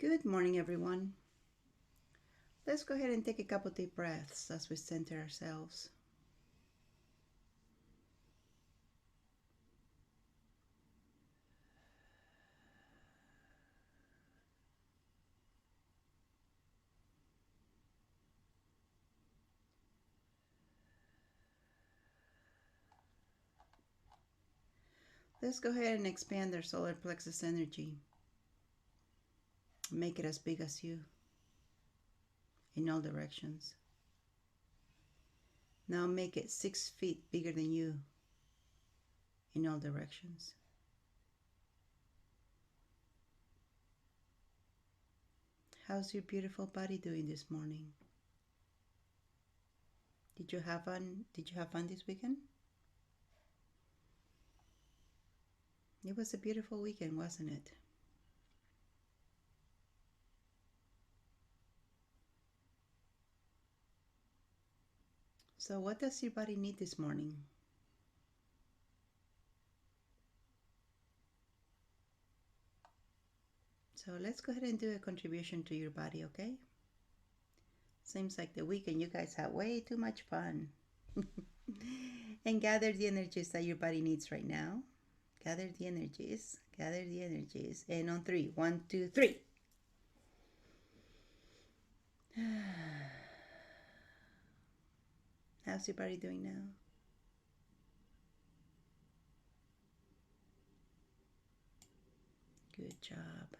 Good morning, everyone. Let's go ahead and take a couple deep breaths as we center ourselves. Let's go ahead and expand our solar plexus energy. Make it as big as you in all directions. Now make it 6 feet bigger than you in all directions. How's your beautiful body doing this morning? Did you have fun? Did you have fun this weekend? It was a beautiful weekend, wasn't it? So what does your body need this morning? So let's go ahead and do a contribution to your body, okay? Seems like the weekend you guys had way too much fun. And gather the energies that your body needs right now. Gather the energies. Gather the energies. And on 3. 1, 2, 3. How's your body doing now? Good job.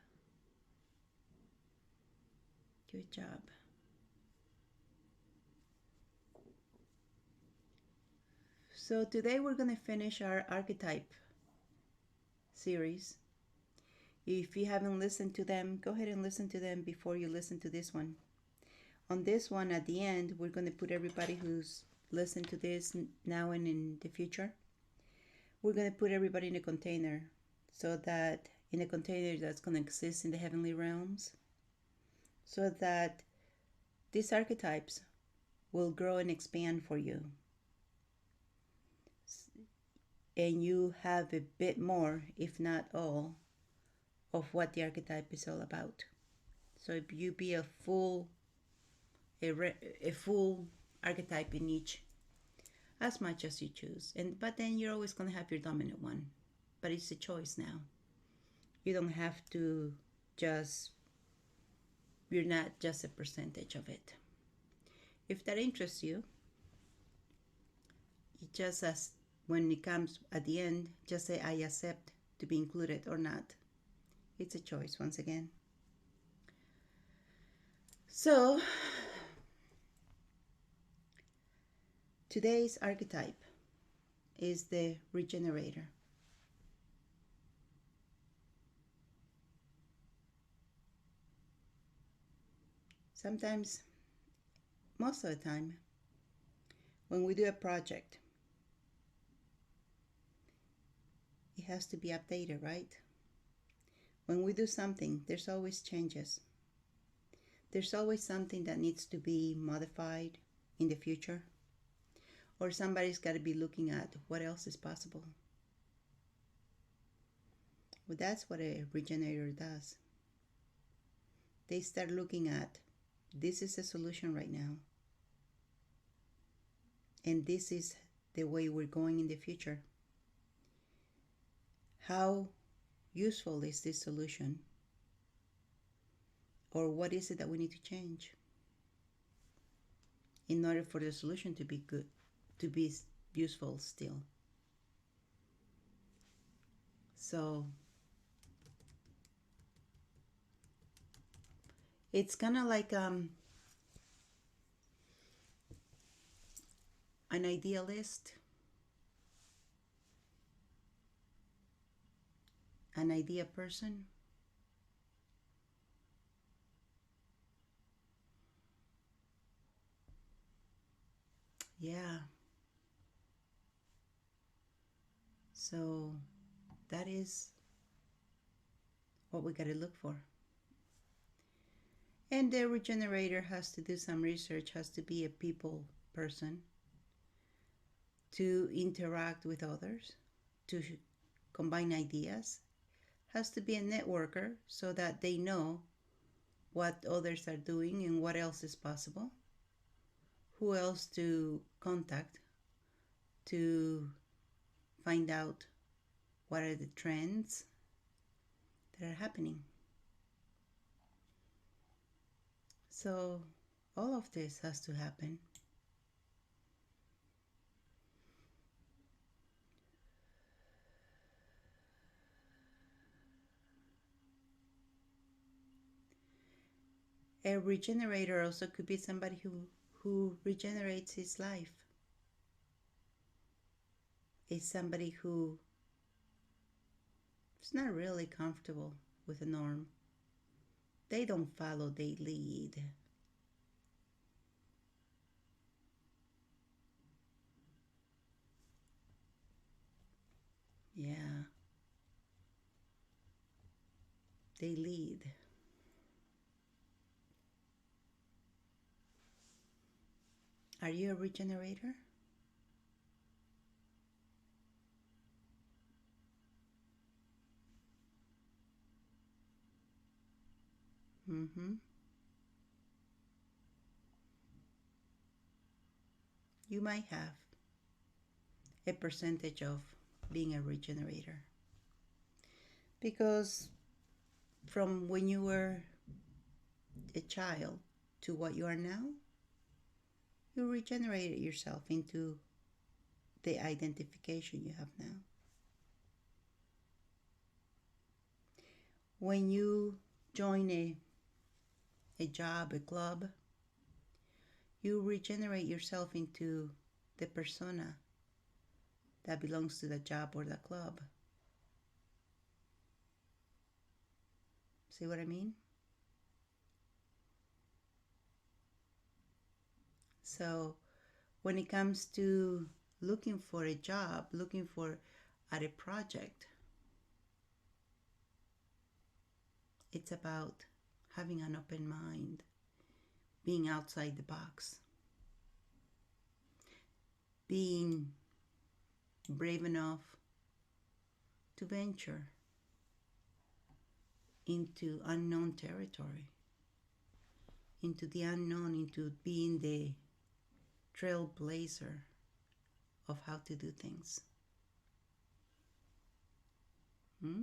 Good job. So today we're going to finish our archetype series. If you haven't listened to them, go ahead and listen to them before you listen to this one. On this one, at the end, we're going to put everybody who's listened to this now and in the future. We're going to put everybody in a container, so that in a container that's going to exist in the heavenly realms, so that these archetypes will grow and expand for you. And you have a bit more, if not all, of what the archetype is all about. So if you be a full archetype in each, as much as you choose. But then you're always going to have your dominant one. But it's a choice now. You don't have to you're not just a percentage of it. If that interests you, just as when it comes at the end, just say I accept to be included or not. It's a choice once again. So today's archetype is the Regenerator. Sometimes, most of the time, when we do a project, it has to be updated, right? When we do something, there's always changes. There's always something that needs to be modified in the future. Or somebody's got to be looking at what else is possible. Well, that's what a regenerator does. They start looking at, this is a solution right now. And this is the way we're going in the future. How useful is this solution? Or what is it that we need to change in order for the solution to be good, to be useful still? So it's kind of like an idealist, an idea person. Yeah. So that is what we got to look for. And the regenerator has to do some research, has to be a people person, to interact with others, to combine ideas, has to be a networker so that they know what others are doing and what else is possible, who else to contact to find out what are the trends that are happening. So all of this has to happen. A regenerator also could be somebody who regenerates his life. It's somebody who is not really comfortable with the norm. They don't follow, they lead. Yeah, they lead. Are you a regenerator? Mm-hmm. You might have a percentage of being a regenerator. Because from when you were a child to what you are now, you regenerated yourself into the identification you have now. When you join a job, a club, you regenerate yourself into the persona that belongs to the job or the club. See what I mean? So when it comes to looking for a job, looking for at a project, it's about having an open mind, being outside the box, being brave enough to venture into unknown territory, into the unknown, into being the trailblazer of how to do things. Hmm?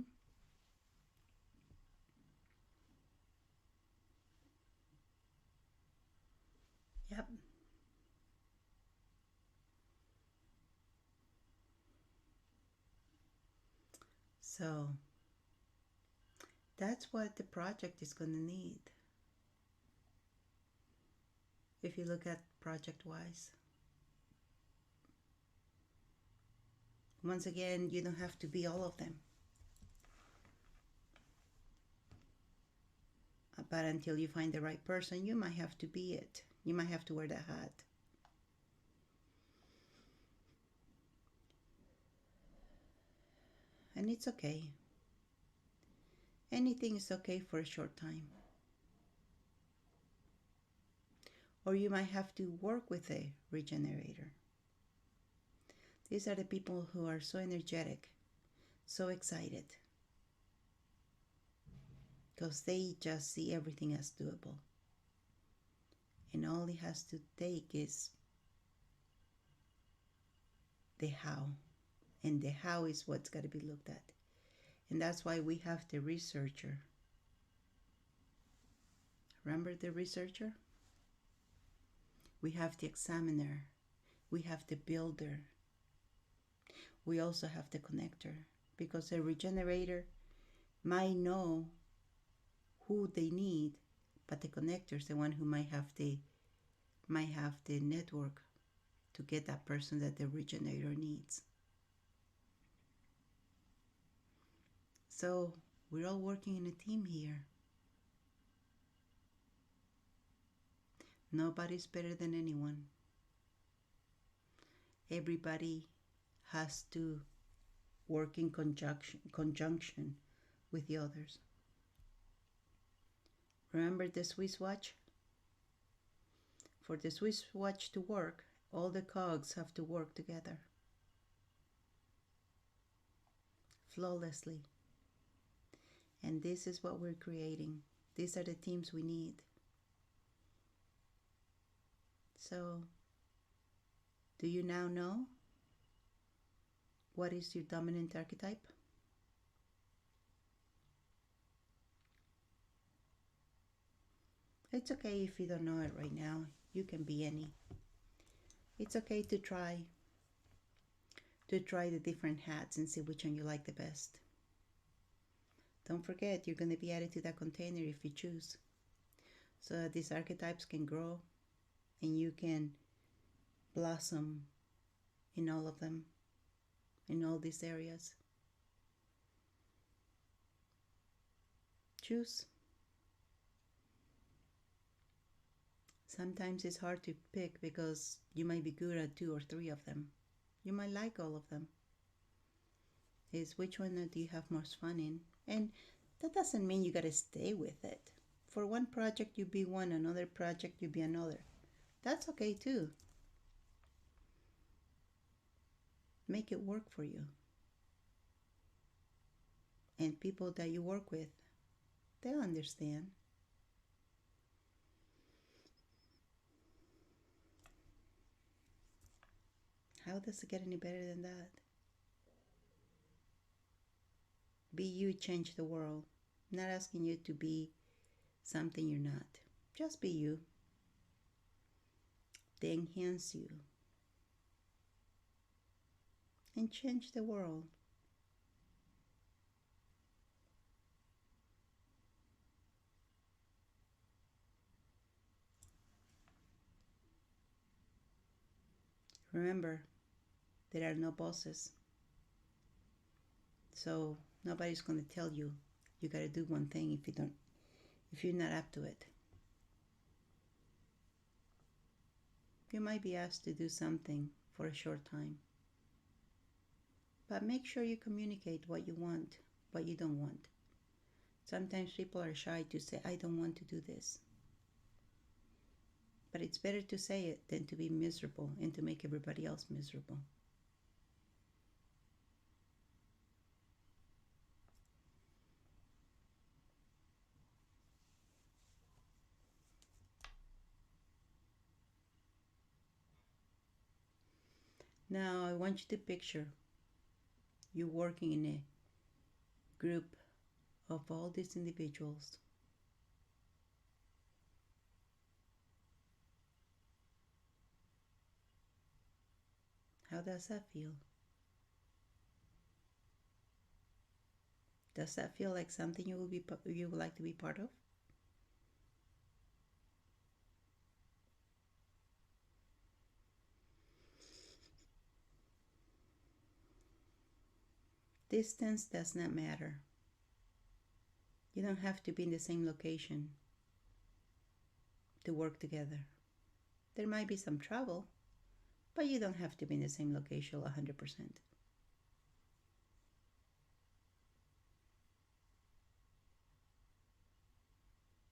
Yep. So that's what the project is going to need. If you look at project wise, once again, you don't have to be all of them. But until you find the right person, you might have to be it. You might have to wear that hat. And it's okay. Anything is okay for a short time. Or you might have to work with a regenerator. These are the people who are so energetic, so excited, because they just see everything as doable. And all it has to take is the how. And the how is what's got to be looked at. And that's why we have the researcher. Remember the researcher? We have the examiner. We have the builder. We also have the connector. Because a regenerator might know who they need, but the connector is the one who might have the network to get that person that the regenerator needs. So we're all working in a team here. Nobody's better than anyone. Everybody has to work in conjunction with the others. Remember the Swiss watch? For the Swiss watch to work, all the cogs have to work together flawlessly. And this is what we're creating. These are the teams we need. So, do you now know what is your dominant archetype? It's okay if you don't know it right now. You can be any. It's okay to try the different hats and see which one you like the best. Don't forget, you're going to be added to that container if you choose, so that these archetypes can grow and you can blossom in all of them, in all these areas. Choose. Sometimes it's hard to pick because you might be good at 2 or 3 of them. You might like all of them. It's which one do you have most fun in? And that doesn't mean you gotta stay with it. For one project you be one, another project you be another. That's okay too. Make it work for you. And people that you work with, they'll understand. How does it get any better than that? Be you, change the world. I'm not asking you to be something you're not. Just be you. They enhance you. And change the world. Remember, there are no bosses. So nobody's going to tell you you got to do one thing if you're not up to it. You might be asked to do something for a short time. But make sure you communicate what you want, what you don't want. Sometimes people are shy to say, I don't want to do this. But it's better to say it than to be miserable and to make everybody else miserable. Now I want you to picture you working in a group of all these individuals. How does that feel? Does that feel like something you would like to be part of? Distance does not matter. You don't have to be in the same location to work together. There might be some travel, but you don't have to be in the same location 100%.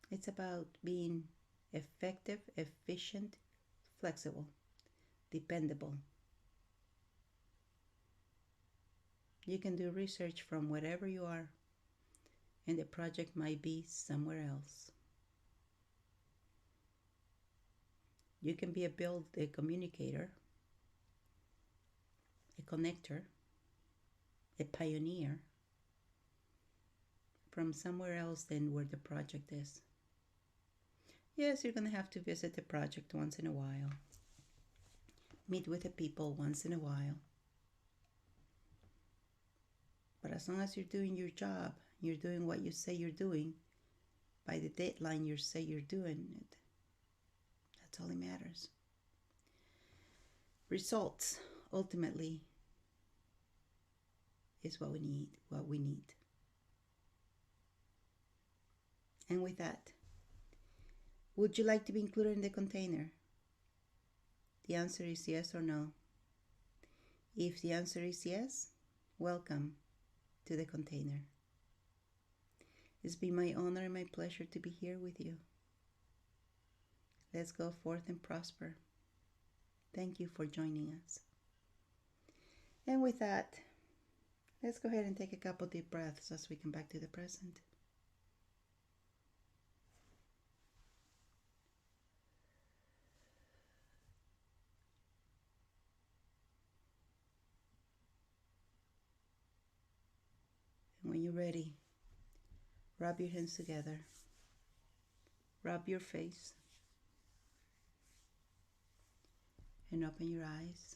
It's about being effective, efficient, flexible, dependable. You can do research from wherever you are, and the project might be somewhere else. You can be a communicator, a connector, a pioneer from somewhere else than where the project is. Yes, you're going to have to visit the project once in a while, meet with the people once in a while. But as long as you're doing your job, you're doing what you say you're doing, by the deadline you say you're doing it, that's all that matters. Results, ultimately, is what we need. And with that, would you like to be included in the container? The answer is yes or no. If the answer is yes, welcome to the container. It's been my honor and my pleasure to be here with you. Let's go forth and prosper. Thank you for joining us. And with that, let's go ahead and take a couple deep breaths as we come back to the present. When you're ready, rub your hands together. Rub your face. And open your eyes.